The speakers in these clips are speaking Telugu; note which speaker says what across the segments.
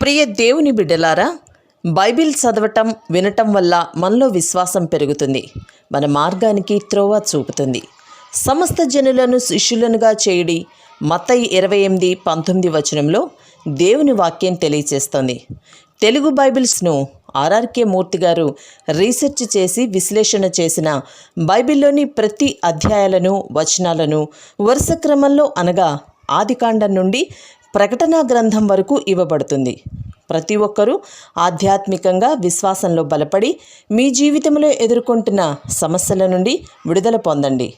Speaker 1: ప్రియ దేవుని బిడ్డలారా, బైబిల్ చదవటం వినటం వల్ల మనలో విశ్వాసం పెరుగుతుంది. మన మార్గానికి త్రోవ చూపుతుంది. సమస్త జనులను శిష్యులనుగా చేయుడి మత్తయి 28:19 వచనంలో దేవుని వాక్యం తెలియచేస్తోంది. తెలుగు బైబిల్స్ను ఆర్ఆర్కే మూర్తి గారు రీసెర్చ్ చేసి విశ్లేషణ చేసిన బైబిల్లోని ప్రతి అధ్యాయాలను వచనాలను వరుస క్రమంలో అనగా ఆదికాండం నుండి ప్రకటనా గ్రంథం వరకు ఇవ్వబడుతుంది. ప్రతి ఒక్కరూ ఆధ్యాత్మికంగా విశ్వాసంలో బలపడి మీ జీవితంలో ఎదుర్కొంటున్న సమస్యల నుండి విడుదల పొందండి.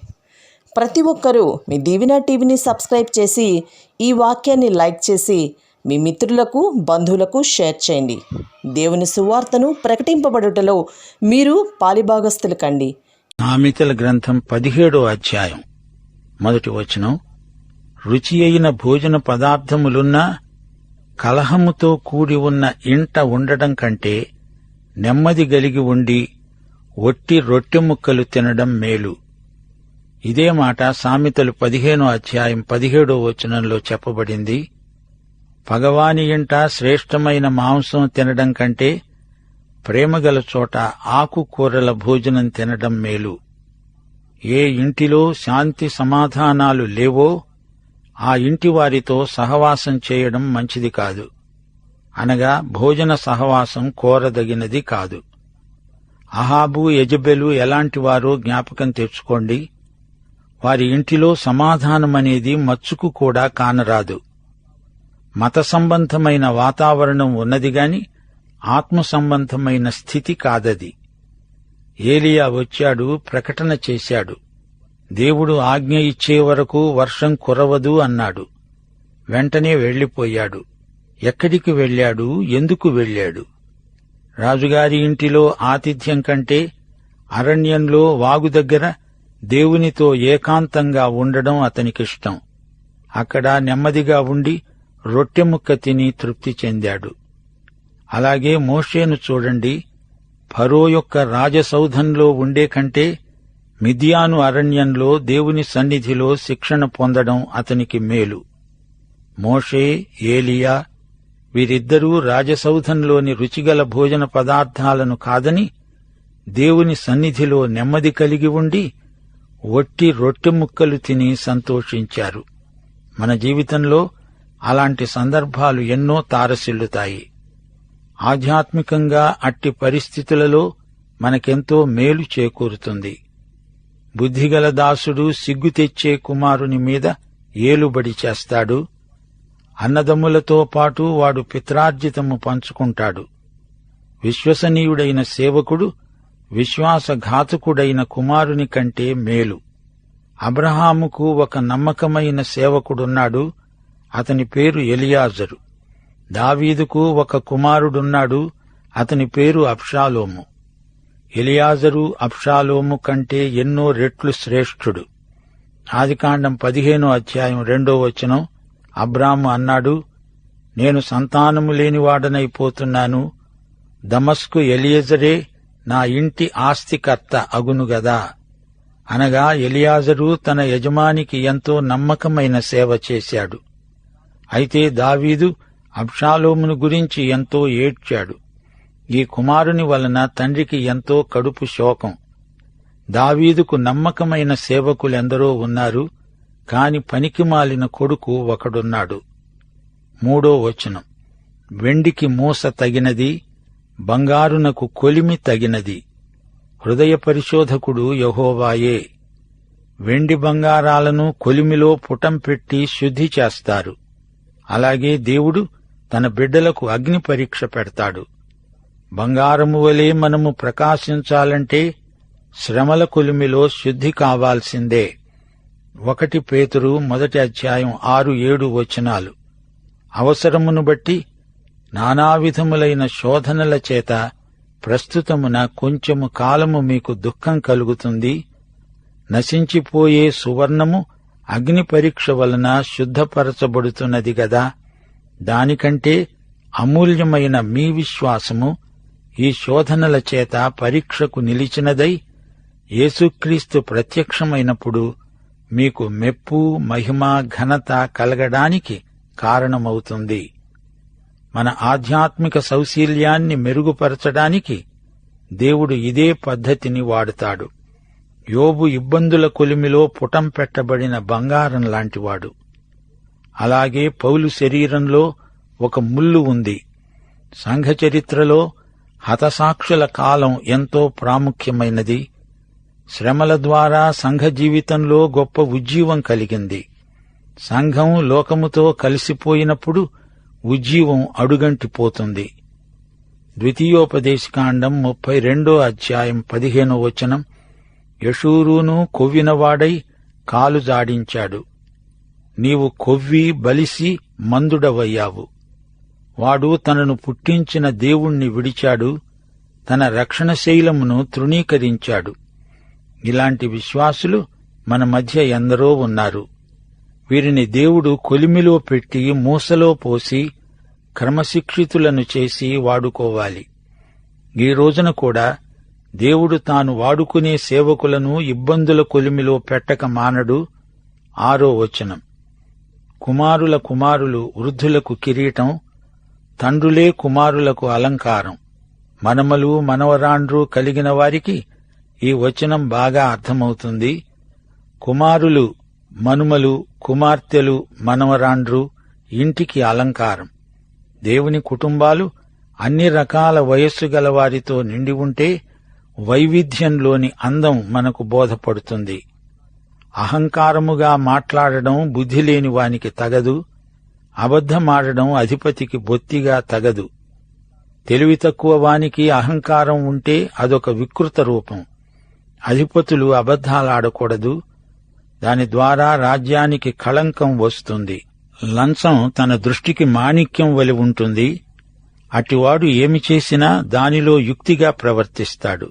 Speaker 1: ప్రతి ఒక్కరూ మీ దీవెన టీవీని సబ్స్క్రైబ్ చేసి ఈ వాక్యాన్ని లైక్ చేసి మీ మిత్రులకు బంధువులకు షేర్ చేయండి. దేవుని సువార్తను ప్రకటింపబడుటలో మీరు పాలిభాగస్తులు కండి.
Speaker 2: సామెతల గ్రంథం 17వ అధ్యాయం 1వ వచనం. రుచి అయిన భోజన పదార్థములున్నా కలహముతో కూడి ఉన్న ఇంట ఉండడం కంటే నెమ్మది గలిగి ఉండి ఒట్టి రొట్టె ముక్కలు తినడం మేలు. ఇదే మాట సామెతలు 15వ అధ్యాయం 17వ వచనంలో చెప్పబడింది. పగవాని ఇంట శ్రేష్టమైన మాంసం తినడం కంటే ప్రేమగల చోట ఆకుకూరల భోజనం తినడం మేలు. ఏ ఇంటిలో శాంతి సమాధానాలు లేవో ఆ ఇంటి వారితో సహవాసం చేయడం మంచిది కాదు, అనగా భోజన సహవాసం కోరదగినది కాదు. అహాబు యెజెబెలు ఎలాంటివారో జ్ఞాపకం తెచ్చుకోండి. వారి ఇంటిలో సమాధానమనేది మచ్చుకు కూడా కానరాదు. మత సంబంధమైన వాతావరణం ఉన్నదిగాని ఆత్మ సంబంధమైన స్థితి కాదది. ఏలియా వచ్చాడు, ప్రకటన చేశాడు. దేవుడు ఆజ్ఞ ఇచ్చే వరకు వర్షం కురవదు అన్నాడు. వెంటనే వెళ్లిపోయాడు. ఎక్కడికి వెళ్లాడు? ఎందుకు వెళ్లాడు? రాజుగారి ఇంటిలో ఆతిథ్యం కంటే అరణ్యంలో వాగు దగ్గర దేవునితో ఏకాంతంగా ఉండడం అతనికిష్టం. అక్కడ నెమ్మదిగా ఉండి రొట్టె ముక్క తిని తృప్తి చెందాడు. అలాగే మోషేను చూడండి. ఫరో యొక్క రాజసౌధంలో ఉండే కంటే మిద్యాను అరణ్యంలో దేవుని సన్నిధిలో శిక్షణ పొందడం అతనికి మేలు. మోషే, ఏలియా వీరిద్దరూ రాజసౌధంలోని రుచిగల భోజన పదార్థాలను కాదని దేవుని సన్నిధిలో నెమ్మది కలిగి ఉండి ఒట్టి రొట్టె ముక్కలు తిని సంతోషించారు. మన జీవితంలో అలాంటి సందర్భాలు ఎన్నో తారసిల్లుతాయి. ఆధ్యాత్మికంగా అట్టి పరిస్థితులలో మనకెంతో మేలు చేకూరుతుంది. బుద్ధిగల దాసుడు సిగ్గు తెచ్చే కుమారుని మీద ఏలుబడి చేస్తాడు. అన్నదమ్ములతో పాటు వాడు పిత్రార్జితము పంచుకుంటాడు. విశ్వసనీయుడైన సేవకుడు విశ్వాసఘాతకుడైన కుమారుని కంటే మేలు. అబ్రహాముకు ఒక నమ్మకమైన సేవకుడున్నాడు. అతని పేరు ఎలియాజరు. దావీదుకు ఒక కుమారుడున్నాడు. అతని పేరు అబ్షాలోము. ఎలియాజరు అబ్షాలోము కంటే ఎన్నో రెట్లు శ్రేష్ఠుడు. ఆదికాండం 15వ అధ్యాయం 2వ వచనం. అబ్రాము అన్నాడు, నేను సంతానము లేనివాడనైపోతున్నాను. దమస్కు ఎలియజరే నా ఇంటి ఆస్తికర్త అగునుగదా. అనగా ఎలియాజరు తన యజమానికి ఎంతో నమ్మకమైన సేవ చేశాడు. అయితే దావీదు అబ్షాలోమును గురించి ఎంతో ఏడ్చాడు. ఈ కుమారుని వలన తండ్రికి ఎంతో కడుపు శోకం. దావీదుకు నమ్మకమైన సేవకులెందరో ఉన్నారు, కాని పనికిమాలిన కొడుకు ఒకడున్నాడు. 3వ వచనం. వెండికి మూస తగినది, బంగారునకు కొలిమి తగినది. హృదయ పరిశోధకుడు యెహోవాయే. వెండి బంగారాలను కొలిమిలో పుటం పెట్టి శుద్ధి చేస్తారు. అలాగే దేవుడు తన బిడ్డలకు అగ్ని పరీక్ష పెడతాడు. బంగారము వలె మనము ప్రకాశించాలంటే శ్రమల కొలిమిలో శుద్ధి కావాల్సిందే. 1 పేతురు 1వ అధ్యాయం 6-7 వచనాలు. అవసరమును బట్టి నానావిధములైన శోధనల చేత ప్రస్తుతమున కొంచెము కాలము మీకు దుఃఖం కలుగుతుంది. నశించిపోయే సువర్ణము అగ్ని పరీక్ష వలన శుద్ధపరచబడుతున్నది గదా. దానికంటే అమూల్యమైన మీ విశ్వాసము ఈ శోధనల చేత పరీక్షకు నిలిచినదై యేసుక్రీస్తు ప్రత్యక్షమైనప్పుడు మీకు మెప్పు, మహిమ, ఘనత కలగడానికి కారణమవుతుంది. మన ఆధ్యాత్మిక సౌశీల్యాన్ని మెరుగుపరచడానికి దేవుడు ఇదే పద్ధతిని వాడుతాడు. యోబు ఇబ్బందుల కొలిమిలో పుటం పెట్టబడిన బంగారం లాంటివాడు. అలాగే పౌలు శరీరంలో ఒక ముల్లు ఉంది. సంఘ చరిత్రలో హతసాక్షుల కాలం ఎంతో ప్రాముఖ్యమైనది. శ్రమల ద్వారా సంఘ జీవితంలో గొప్ప ఉజ్జీవం కలిగింది. సంఘం లోకముతో కలిసిపోయినప్పుడు ఉజ్జీవం అడుగంటిపోతుంది. ద్వితీయోపదేశకాండం 32 అధ్యాయం 15 వచనం, యెషూరూను కొవ్వినవాడై కాలు జాడించాడు. నీవు కొవ్వి బలిసి మందుడవయ్యావు. వాడు తనను పుట్టించిన దేవుణ్ణి విడిచాడు, తన రక్షణశైలమును తృణీకరించాడు. ఇలాంటి విశ్వాసులు మన మధ్య ఎందరో ఉన్నారు. వీరిని దేవుడు కొలిమిలో పెట్టి మూసలో పోసి క్రమశిక్షితులను చేసి వాడుకోవాలి. ఈ రోజున కూడా దేవుడు తాను వాడుకునే సేవకులను ఇబ్బందుల కొలిమిలో పెట్టక మానడు. 6వ వచనం, కుమారుల కుమారులు వృద్ధులకు కిరీటం, తండ్రులే కుమారులకు అలంకారం. మనమలు మనవరాండ్రు కలిగిన వారికి ఈ వచనం బాగా అర్థమవుతుంది. కుమారులు మనుమలు, కుమార్తెలు, మనవరాండ్రు ఇంటికి అలంకారం. దేవుని కుటుంబాలు అన్ని రకాల వయస్సు గల వారితో నిండి ఉంటే వైవిధ్యంలోని అందం మనకు బోధపడుతుంది. అహంకారముగా మాట్లాడడం బుద్ధిలేని వానికి తగదు. అబద్ధమాడడం అధిపతికి బొత్తిగా తగదు. తెలివి తక్కువ వానికి అహంకారం ఉంటే అదొక వికృత రూపం. అధిపతులు అబద్ధాలాడకూడదు. దాని ద్వారా రాజ్యానికి కళంకం వస్తుంది. లంచం తన దృష్టికి మాణిక్యం వలె ఉంటుంది. అటివాడు ఏమి చేసినా దానిలో యుక్తిగా ప్రవర్తిస్తాడు.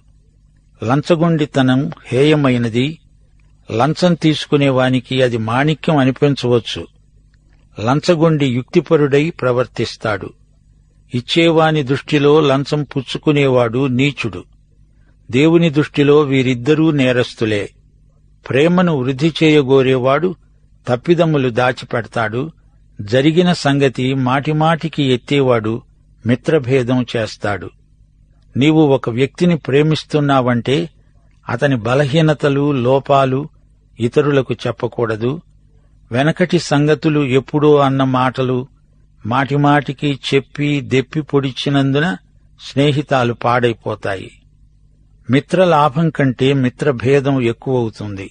Speaker 2: లంచగొండితనం హేయమైనది. లంచం తీసుకునేవానికి అది మాణిక్యం అనిపించవచ్చు. లంచగొండి యుక్తిపరుడై ప్రవర్తిస్తాడు. ఇచ్చేవాని దృష్టిలో లంచం పుచ్చుకునేవాడు నీచుడు. దేవుని దృష్టిలో వీరిద్దరూ నేరస్తులే. ప్రేమను వృద్ధి చేయగోరేవాడు తప్పిదమ్ములు దాచిపెడతాడు. జరిగిన సంగతి మాటిమాటికి ఎత్తేవాడు మిత్రభేదం చేస్తాడు. నీవు ఒక వ్యక్తిని ప్రేమిస్తున్నావంటే అతని బలహీనతలు, లోపాలు ఇతరులకు చెప్పకూడదు. వెనకటి సంగతులు ఎప్పుడో అన్న మాటలు మాటిమాటికి చెప్పి దెప్పి పొడిచినందున స్నేహితాలు పాడైపోతాయి. మిత్రలాభం కంటే మిత్రభేదం ఎక్కువవుతుంది.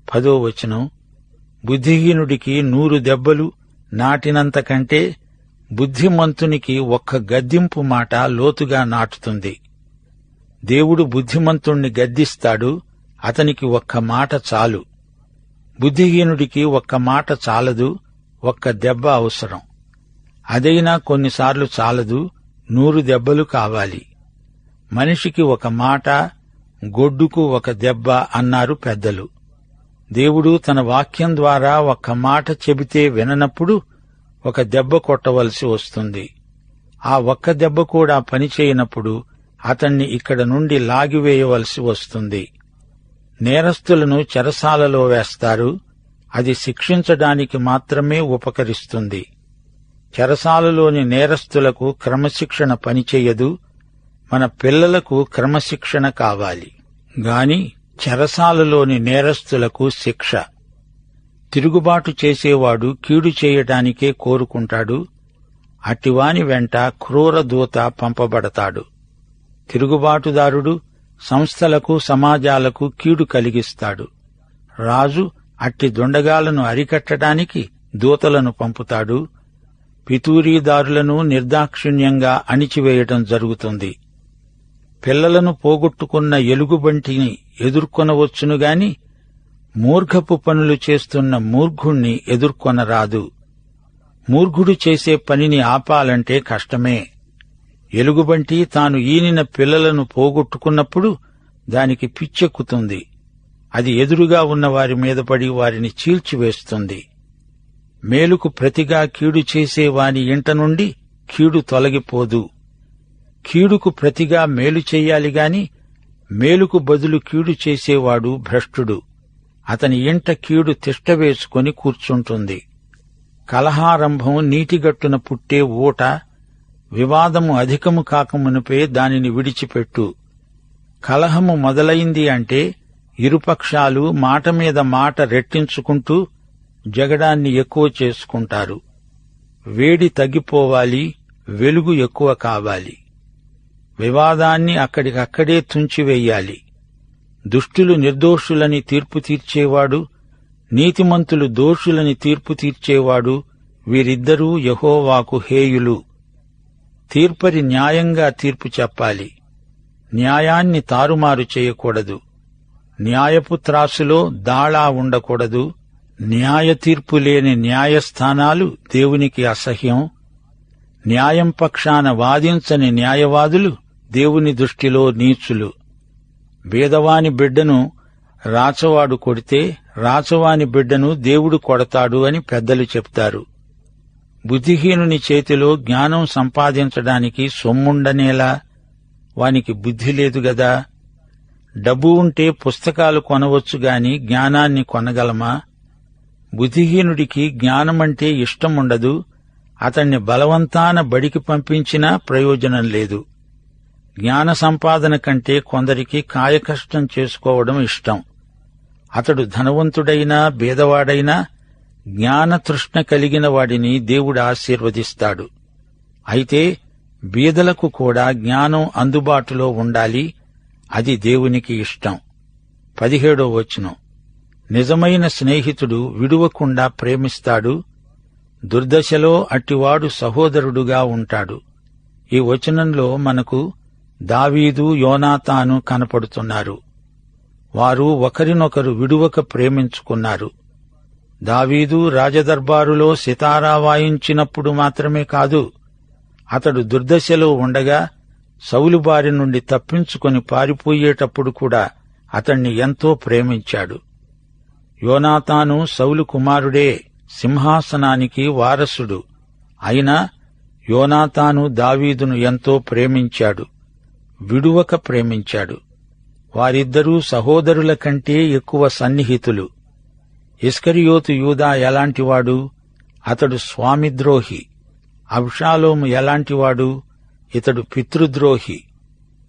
Speaker 2: 10వ వచనం, బుద్ధిహీనుడికి 100 దెబ్బలు నాటినంత కంటే బుద్ధిమంతునికి ఒక్క గద్దింపు మాట లోతుగా నాటుతుంది. దేవుడు బుద్ధిమంతుణ్ణి గద్దిస్తాడు. అతనికి ఒక్క మాట చాలు. బుద్ధిహీనుడికి ఒక్క మాట చాలదు, ఒక్క దెబ్బ అవసరం. అదైనా కొన్నిసార్లు చాలదు, 100 దెబ్బలు కావాలి. మనిషికి ఒక మాట, గొడ్డుకు ఒక దెబ్బ అన్నారు పెద్దలు. దేవుడు తన వాక్యం ద్వారా ఒక్క మాట చెబితే విననప్పుడు ఒక దెబ్బ కొట్టవలసి వస్తుంది. ఆ ఒక్క దెబ్బ కూడా పనిచేయనప్పుడు అతన్ని ఇక్కడ నుండి లాగివేయవలసి వస్తుంది. నేరస్తులను చెరసాలలో వేస్తారు. అది శిక్షించడానికి మాత్రమే ఉపకరిస్తుంది. చెరసాలలోని నేరస్తులకు క్రమశిక్షణ పనిచేయదు. మన పిల్లలకు క్రమశిక్షణ కావాలి గాని చెరసాలలోని నేరస్తులకు శిక్ష. తిరుగుబాటు చేసేవాడు కీడు చేయటానికే కోరుకుంటాడు. అట్టివాని వెంట క్రూర దూత పంపబడతాడు. తిరుగుబాటుదారుడు సంస్థలకు, సమాజాలకు కీడు కలిగిస్తాడు. రాజు అట్టి దొండగాలను అరికట్టడానికి దూతలను పంపుతాడు. పితూరీదారులను నిర్దాక్షిణ్యంగా అణిచివేయటం జరుగుతుంది. పిల్లలను పోగొట్టుకున్న ఎలుగుబంటిని ఎదుర్కొనవచ్చునుగాని మూర్ఖపు పనులు చేస్తున్న మూర్ఖుణ్ణి ఎదుర్కొనరాదు. మూర్ఖుడు చేసే పనిని ఆపాలంటే కష్టమే. ఎలుగుబంటి తాను ఈనిన పిల్లలను పోగొట్టుకున్నప్పుడు దానికి పిచ్చెక్కుతుంది. అది ఎదురుగా ఉన్న వారి మీద పడి వారిని చీల్చివేస్తుంది. మేలుకు ప్రతిగా కీడు చేసేవాని ఇంట నుండి కీడు తొలగిపోదు. కీడుకు ప్రతిగా మేలు చెయ్యాలి గాని మేలుకు బదులు కీడు చేసేవాడు భ్రష్టుడు. అతని ఇంట కీడు తిష్టవేసుకొని కూర్చుంటుంది. కలహారంభం నీటిగట్టున పుట్టే ఊట వివాదము అధికము కాకమునుపే దానిని విడిచిపెట్టు. కలహము మొదలైంది అంటే ఇరుపక్షాలు మాట మీద మాట రెట్టించుకుంటూ జగడాన్ని ఎక్కువ చేసుకుంటారు. వేడి తగ్గిపోవాలి, వెలుగు ఎక్కువ కావాలి. వివాదాన్ని అక్కడికక్కడే తుంచివేయాలి. దుష్టులు నిర్దోషులని తీర్పు తీర్చేవాడు, నీతిమంతులు దోషులని తీర్పు తీర్చేవాడు, వీరిద్దరూ యెహోవాకు హేయులు. తీర్పరి న్యాయంగా తీర్పు చెప్పాలి. న్యాయాన్ని తారుమారు చేయకూడదు. న్యాయపు త్రాసులో దాళా ఉండకూడదు. న్యాయ తీర్పు లేని న్యాయస్థానాలు దేవునికి అసహ్యం. న్యాయం పక్షాన వాదించని న్యాయవాదులు దేవుని దృష్టిలో నీచులు. బీదవాని బిడ్డను రాచవాడు కొడితే రాచవాని బిడ్డను దేవుడు కొడతాడు అని పెద్దలు చెప్తారు. బుద్ధిహీనుని చేతిలో జ్ఞానం సంపాదించడానికి సొమ్ముండనేలా? వానికి బుద్ధి లేదు గదా. డబ్బు ఉంటే పుస్తకాలు కొనవచ్చుగాని జ్ఞానాన్ని కొనగలమా? బుద్ధిహీనుడికి జ్ఞానమంటే ఇష్టముండదు. అతణ్ణి బలవంతాన బడికి పంపించినా ప్రయోజనం లేదు. జ్ఞాన సంపాదన కంటే కొందరికి కాయకష్టం చేసుకోవడం ఇష్టం. అతడు ధనవంతుడైనా బీదవాడైనా జ్ఞానతృష్ణ కలిగిన వాడిని దేవుడు ఆశీర్వదిస్తాడు. అయితే బీదలకు కూడా జ్ఞానం అందుబాటులో ఉండాలి. అది దేవునికి ఇష్టం. 17వ వచనం, నిజమైన స్నేహితుడు విడువకుండా ప్రేమిస్తాడు. దుర్దశలో అట్టివాడు సహోదరుడుగా ఉంటాడు. ఈ వచనంలో మనకు దావీదు, యోనాతాను కనపడుతున్నారు. వారు ఒకరినొకరు విడువక ప్రేమించుకున్నారు. దావీదు రాజదర్బారులో సితారా వాయించినప్పుడు మాత్రమే కాదు, అతడు దుర్దశలో ఉండగా సౌలు బారి నుండి తప్పించుకొని పారిపోయేటప్పుడు కూడా అతణ్ణి ఎంతో ప్రేమించాడు. యోనాతాను సౌలు కుమారుడే, సింహాసనానికి వారసుడు. అయినా యోనాతాను దావీదును ఎంతో ప్రేమించాడు, విడువక ప్రేమించాడు. వారిద్దరూ సహోదరుల కంటే ఎక్కువ సన్నిహితులు. ఇస్కరియోతు యూదా ఎలాంటివాడు? అతడు స్వామిద్రోహి. అబ్షాలోము ఎలాంటివాడు? ఇతడు పితృద్రోహి.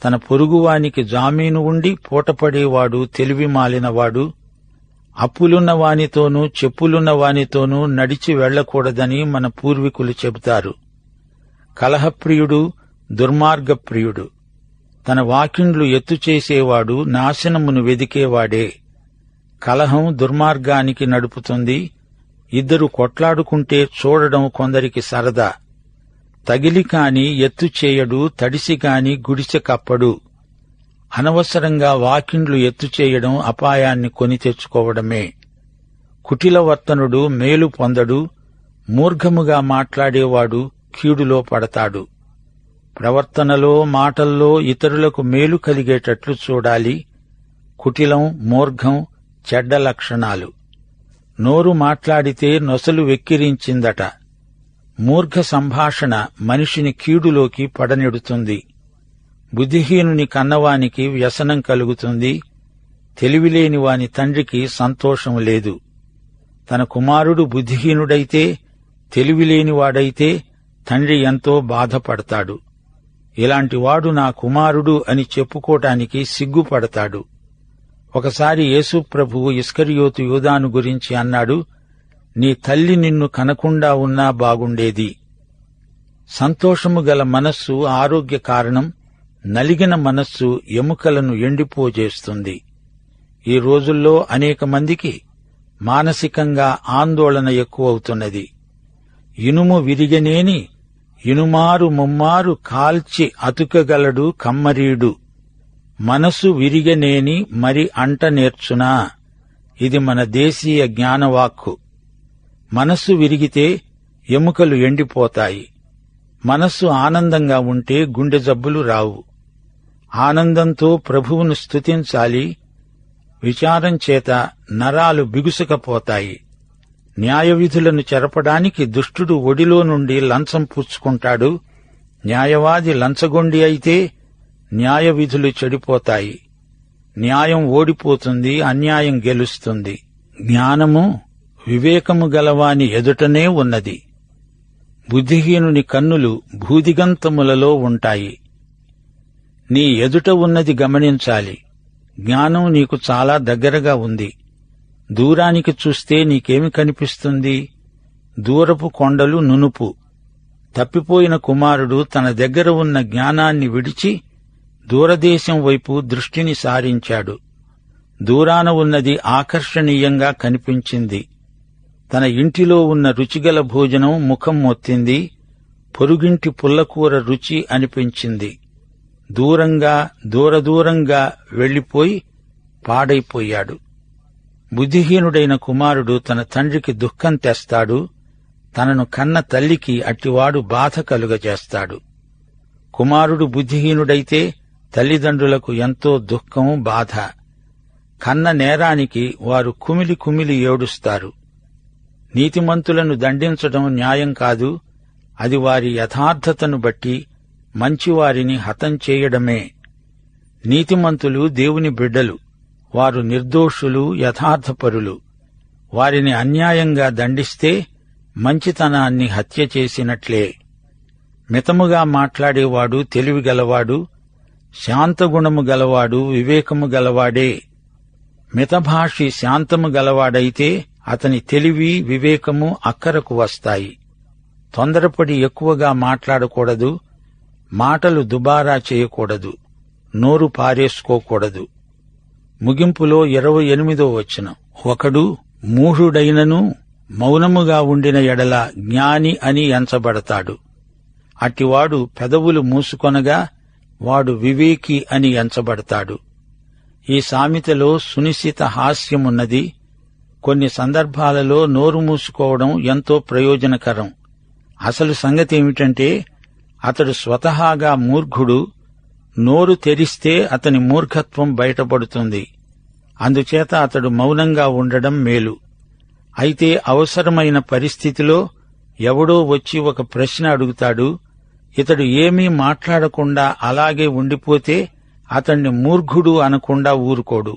Speaker 2: తన పొరుగువానికి జామీను ఉండి పూటపడేవాడు, తెలివి మాలినవాడు. అప్పులున్న వానితోనూ చెప్పులున్న వానితోనూ నడిచి వెళ్లకూడదని మన పూర్వీకులు చెబుతారు. కలహప్రియుడు, దుర్మార్గప్రియుడు. తన వాకిండ్లు ఎత్తుచేసేవాడు నాశనమును వెదికేవాడే. కలహం దుర్మార్గానికి నడుపుతుంది. ఇద్దరు కొట్లాడుకుంటే చూడడం కొందరికి సరదా. తగిలి కాని ఎత్తు చేయడు, తడిసి కాని గుడిసె కప్పడు. అనవసరంగా వాకిండ్లు ఎత్తుచేయడం అపాయాన్ని కొని తెచ్చుకోవడమే. కుటిలవర్తనుడు మేలు పొందడు, మూర్ఘముగా మాట్లాడేవాడు కీడులో పడతాడు. ప్రవర్తనలో, మాటల్లో ఇతరులకు మేలు కలిగేటట్లు చూడాలి. కుటిలం, మూర్ఘం చెడ్డ లక్షణాలు. నోరు మాట్లాడితే నొసలు వెక్కిరించిందట. మూర్ఘ సంభాషణ మనిషిని కీడులోకి పడనెడుతుంది. బుద్ధిహీనుని కన్నవానికి వ్యసనం కలుగుతుంది. తెలివిలేని వాని తండ్రికి సంతోషం లేదు. తన కుమారుడు బుద్ధిహీనుడైతే, తెలివిలేనివాడైతే తండ్రి ఎంతో బాధపడతాడు. ఇలాంటివాడు నా కుమారుడు అని చెప్పుకోటానికి సిగ్గుపడతాడు. ఒకసారి యేసు ప్రభువు ఇస్కరియోతు యూదాను గురించి అన్నాడు, నీ తల్లి నిన్ను కనకుండా ఉన్నా బాగుండేది. సంతోషము గల మనస్సు ఆరోగ్య కారణం, నలిగిన మనస్సు ఎముకలను ఎండిపోజేస్తుంది. ఈ రోజుల్లో అనేక మందికి మానసికంగా ఆందోళన ఎక్కువవుతున్నది. ఇనుము విరిగనేని ఇనుమారు ముమ్మారు కాల్చి అతుకగలడు కమ్మరీడు. మనసు విరిగనేని మరి అంట నేర్చునా? ఇది మన దేశీయ జ్ఞానవాక్కు. మనస్సు విరిగితే ఎముకలు ఎండిపోతాయి. మనస్సు ఆనందంగా ఉంటే గుండె జబ్బులు రావు. ఆనందంతో ప్రభువును స్తుతించాలి. విచారం చేత నరాలు బిగుసుకపోతాయి. న్యాయవిధులను చెరపడానికి దుష్టుడు ఒడిలో నుండి లంచం పుచ్చుకుంటాడు. న్యాయవాది లంచగొండి అయితే న్యాయవిధులు చెడిపోతాయి. న్యాయం ఓడిపోతుంది, అన్యాయం గెలుస్తుంది. జ్ఞానము వివేకము గలవాని ఎదుటనే ఉన్నది. బుద్ధిహీనుని కన్నులు భూదిగంతములలో ఉంటాయి. నీ ఎదుట ఉన్నది గమనించాలి. జ్ఞానం నీకు చాలా దగ్గరగా ఉంది. దూరానికి చూస్తే నీకేమి కనిపిస్తుంది? దూరపు కొండలు నునుపు. తప్పిపోయిన కుమారుడు తన దగ్గర ఉన్న జ్ఞానాన్ని విడిచి దూరదేశం వైపు దృష్టిని సారించాడు. దూరాన ఉన్నది ఆకర్షణీయంగా కనిపించింది. తన ఇంటిలో ఉన్న రుచిగల భోజనం ముఖం మొత్తింది. పొరుగింటి పుల్లకూర రుచి అనిపించింది. దూరంగా దూరదూరంగా వెళ్లిపోయి పాడైపోయాడు. బుద్ధిహీనుడైన కుమారుడు తన తండ్రికి దుఃఖం తెస్తాడు. తనను కన్న తల్లికి అట్టివాడు బాధ కలుగజేస్తాడు. కుమారుడు బుద్ధిహీనుడైతే తల్లిదండ్రులకు ఎంతో దుఃఖం, బాధ. కన్న నేరానికి వారు కుమిలి కుమిలి ఏడుస్తారు. నీతిమంతులను దండించడం న్యాయం కాదు. అది వారి యథార్థతను బట్టి మంచివారిని హతం చేయడమే. నీతిమంతులు దేవుని బిడ్డలు. వారు నిర్దోషులు, యథార్థపరులు. వారిని అన్యాయంగా దండిస్తే మంచితనాన్ని హత్య చేసినట్లే. మితముగా మాట్లాడేవాడు తెలివిగలవాడు, శాంతగుణము గలవాడు వివేకము గలవాడే. మితభాషి శాంతము గలవాడైతే అతని తెలివి, వివేకము అక్కరకు వస్తాయి. తొందరపడి ఎక్కువగా మాట్లాడకూడదు. మాటలు దుబారా చేయకూడదు. నోరు పారేసుకోకూడదు. ముగింపులో 28వ వచనం, ఒకడు మూఢుడైనను మౌనముగా ఉండిన ఎడల జ్ఞాని అని ఎంచబడతాడు. అట్టివాడు పెదవులు మూసుకొనగా వాడు వివేకి అని ఎంచబడతాడు. ఈ సామెతలో సునిశిత హాస్యమున్నది. కొన్ని సందర్భాలలో నోరు మూసుకోవడం ఎంతో ప్రయోజనకరం. అసలు సంగతేమిటంటే అతడు స్వతహాగా మూర్ఖుడు. నోరు తెరిస్తే అతని మూర్ఖత్వం బయటపడుతుంది. అందుచేత అతడు మౌనంగా ఉండడం మేలు. అయితే అవసరమైన పరిస్థితిలో ఎవడో వచ్చి ఒక ప్రశ్న అడుగుతాడు. ఇతడు ఏమీ మాట్లాడకుండా అలాగే ఉండిపోతే అతణ్ణి మూర్ఖుడు అనకుండా ఊరుకోడు.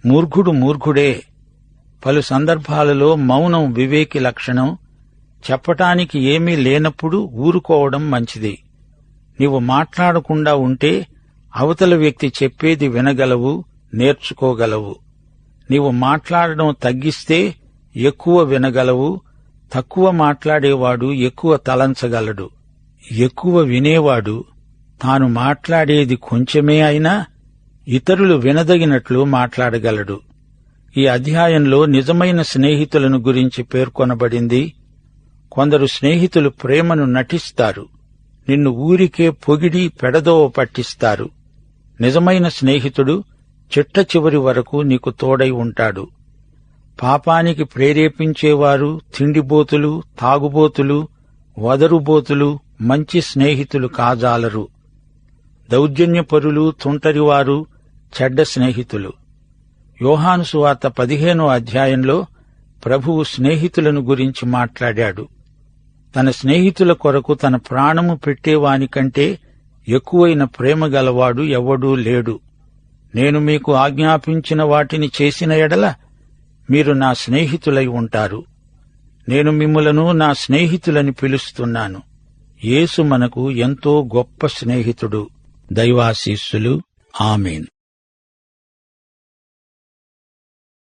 Speaker 2: మూర్ఖుడు మూర్ఖుడే. పలు సందర్భాలలో మౌనం వివేకి లక్షణం. చెప్పటానికి ఏమీ లేనప్పుడు ఊరుకోవడం మంచిది. నీవు మాట్లాడకుండా ఉంటే అవతల వ్యక్తి చెప్పేది వినగలవు, నేర్చుకోగలవు. నీవు మాట్లాడడం తగ్గిస్తే ఎక్కువ వినగలవు. తక్కువ మాట్లాడేవాడు ఎక్కువ తలంచగలడు. ఎక్కువ వినేవాడు తాను మాట్లాడేది కొంచెమే అయినా ఇతరులు వినదగినట్లు మాట్లాడగలడు. ఈ అధ్యాయంలో నిజమైన స్నేహితులను గురించి పేర్కొనబడింది. కొందరు స్నేహితులు ప్రేమను నటిస్తారు. నిన్ను ఊరికే పొగిడి పెడదోవ పట్టిస్తారు. నిజమైన స్నేహితుడు చిట్ట చివరి వరకు నీకు తోడై ఉంటాడు. పాపానికి ప్రేరేపించేవారు, తిండిబోతులు, తాగుబోతులు, వదరుబోతులు మంచి స్నేహితులు కాజాలరు. దౌర్జన్యపరులు, తుంటరివారు చెడ్డ స్నేహితులు. యోహాను సువార్త 15వ అధ్యాయంలో ప్రభువు స్నేహితులను గురించి మాట్లాడాడు. తన స్నేహితుల కొరకు తన ప్రాణము పెట్టేవానికంటే ఎక్కువైన ప్రేమ గలవాడు ఎవ్వడూ లేడు. నేను మీకు ఆజ్ఞాపించిన వాటిని చేసిన ఎడల మీరు నా స్నేహితులై ఉంటారు. నేను మిమ్ములను నా స్నేహితులని పిలుస్తున్నాను. యేసు మనకు ఎంతో గొప్ప స్నేహితుడు. దైవాశీస్సులు. ఆమేన్.